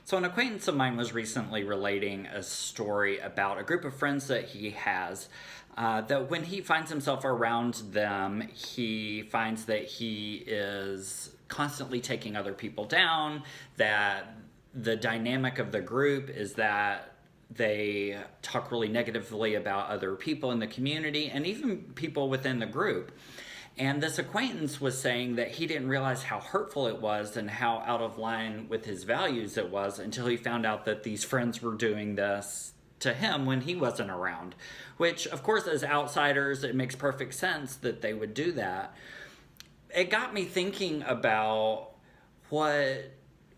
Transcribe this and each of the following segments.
So an acquaintance of mine was recently relating a story about a group of friends that he has. That when he finds himself around them, he finds that he is constantly taking other people down, that the dynamic of the group is that they talk really negatively about other people in the community and even people within the group. And this acquaintance was saying that he didn't realize how hurtful it was and how out of line with his values it was until he found out that these friends were doing this to him when he wasn't around. Which, of course, as outsiders, it makes perfect sense that they would do that. It got me thinking about what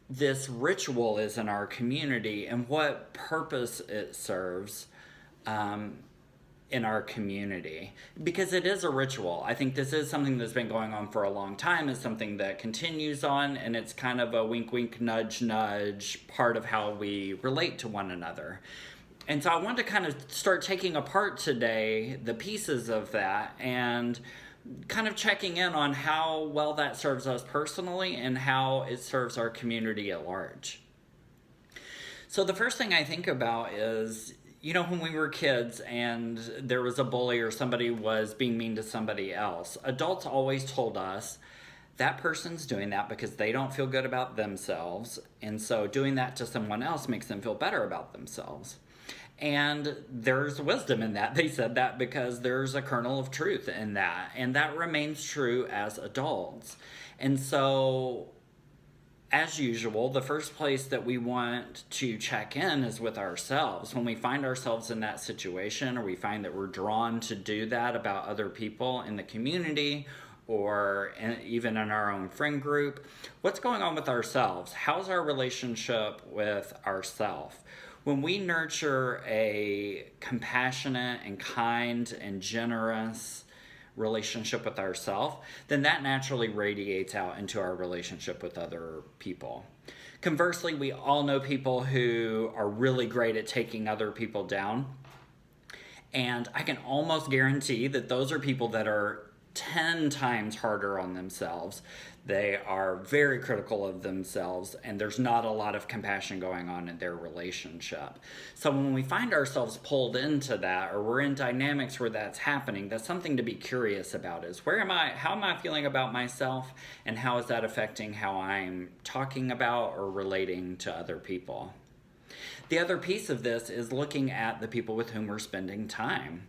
this ritual is in our community and what purpose it serves. In our community, because it is a ritual. I think this is something that's been going on for a long time. It's something that continues on, and it's kind of a wink wink nudge nudge part of how we relate to one another. And so I want to kind of start taking apart today the pieces of that and kind of checking in on how well that serves us personally and how it serves our community at large. So the first thing I think about is, when we were kids and there was a bully or somebody was being mean to somebody else, adults always told us that person's doing that because they don't feel good about themselves, and so doing that to someone else makes them feel better about themselves. And there's wisdom in that. They said that because there's a kernel of truth in that, and that remains true as adults. And so, as usual, the first place that we want to check in is with ourselves. When we find ourselves in that situation, or we find that we're drawn to do that about other people in the community, or even in our own friend group, what's going on with ourselves? How's our relationship with ourselves? When we nurture a compassionate and kind and generous relationship with ourselves, then that naturally radiates out into our relationship with other people. Conversely, we all know people who are really great at taking other people down. And I can almost guarantee that those are people that are 10 times harder on themselves. They are very critical of themselves, and there's not a lot of compassion going on in their relationship. So when we find ourselves pulled into that, or we're in dynamics where that's happening, that's something to be curious about. Is how am I feeling about myself, and how is that affecting how I'm talking about or relating to other people? The other piece of this is looking at the people with whom we're spending time.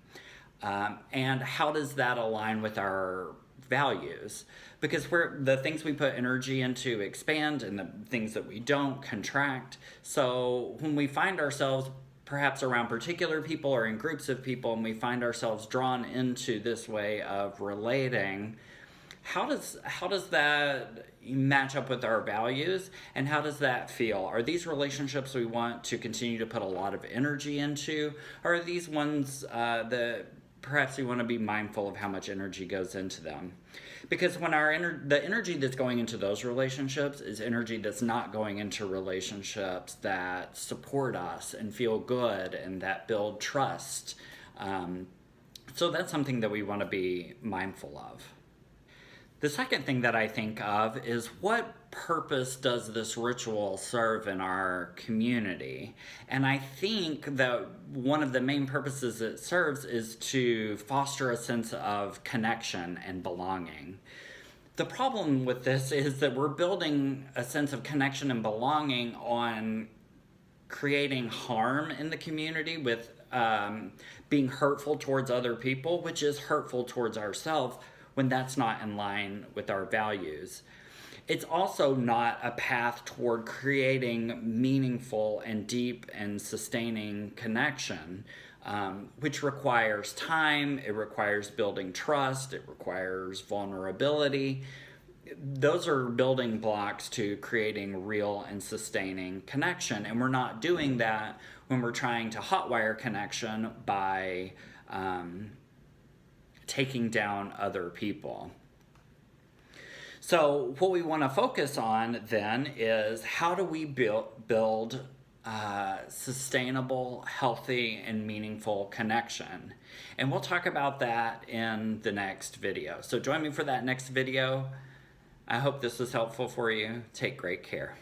And how does that align with our values? Because the things we put energy into expand, and the things that we don't contract. So when we find ourselves perhaps around particular people or in groups of people, and we find ourselves drawn into this way of relating, how does that match up with our values, and how does that feel? Are these relationships we want to continue to put a lot of energy into, or are these ones that perhaps we want to be mindful of how much energy goes into them? Because when the energy that's going into those relationships is energy that's not going into relationships that support us and feel good and that build trust. So that's something that we want to be mindful of. The second thing that I think of is, what purpose does this ritual serve in our community? And I think that one of the main purposes it serves is to foster a sense of connection and belonging. The problem with this is that we're building a sense of connection and belonging on creating harm in the community with being hurtful towards other people, which is hurtful towards ourselves when that's not in line with our values. It's also not a path toward creating meaningful and deep and sustaining connection, which requires time, it requires building trust, it requires vulnerability. Those are building blocks to creating real and sustaining connection, and we're not doing that when we're trying to hotwire connection by taking down other people. So what we want to focus on then is, how do we build sustainable, healthy, and meaningful connection? And we'll talk about that in the next video. So join me for that next video. I hope this was helpful for you. Take great care.